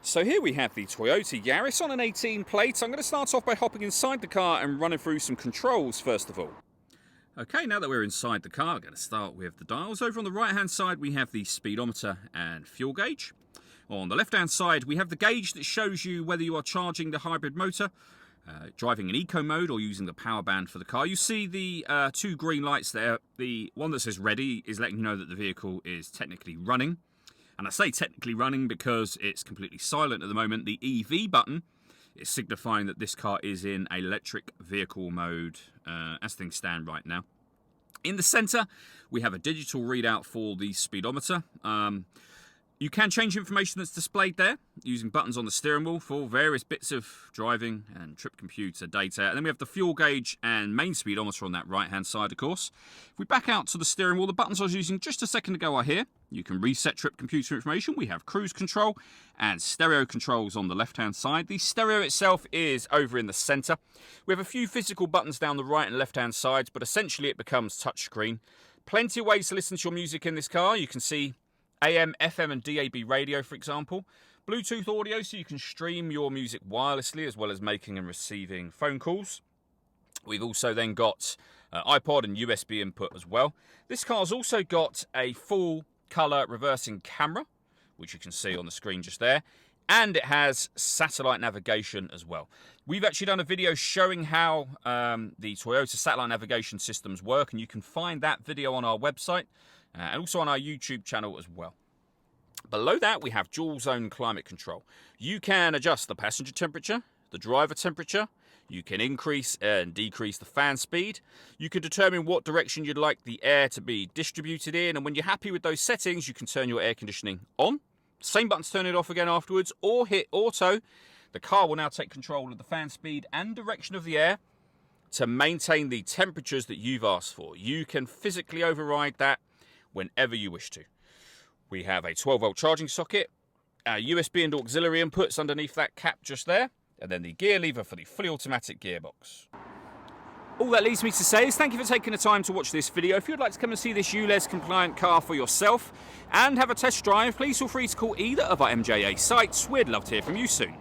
So here we have the Toyota Yaris on an 18 plate. I'm going to start off by hopping inside the car and running through some controls first of all. Okay, now that we're inside the car, I'm going to start with the dials. Over on the right hand side we have the speedometer and fuel gauge. On the left hand side we have the gauge that shows you whether you are charging the hybrid motor, driving in eco mode or using the power band for the car. You see the two green lights there. The one that says ready is letting you know that the vehicle is technically running. And I say technically running because it's completely silent at the moment. The EV button is signifying that this car is in electric vehicle mode as things stand right now. In the center, we have a digital readout for the speedometer. You can change information that's displayed there using buttons on the steering wheel for various bits of driving and trip computer data. And then we have the fuel gauge and main speedometer on that right hand side, of course. If we back out to the steering wheel, the buttons I was using just a second ago are here. You can reset trip computer information. We have cruise control and stereo controls on the left hand side. The stereo itself is over in the center. We have a few physical buttons down the right and left hand sides, but essentially it becomes touchscreen. Plenty of ways to listen to your music in this car. You can see AM, FM and DAB radio, for example. Bluetooth audio, so you can stream your music wirelessly as well as making and receiving phone calls. We've also then got iPod and USB input as well. This car's also got a full colour reversing camera, which you can see on the screen just there. And it has satellite navigation as well. We've actually done a video showing how the Toyota satellite navigation systems work, and you can find that video on our website and also on our YouTube channel as well. Below that, we have dual zone climate control. You can adjust the passenger temperature, the driver temperature. You can increase and decrease the fan speed. You can determine what direction you'd like the air to be distributed in, and when you're happy with those settings, you can turn your air conditioning on. Same button to turn it off again afterwards, or hit auto. The car will now take control of the fan speed and direction of the air to maintain the temperatures that you've asked for. You can physically override that whenever you wish to. We have a 12-volt charging socket, USB and auxiliary inputs underneath that cap just there, and then the gear lever for the fully automatic gearbox. All that leaves me to say is thank you for taking the time to watch this video. If you'd like to come and see this ULEZ compliant car for yourself and have a test drive, please feel free to call either of our MJA sites. We'd love to hear from you soon.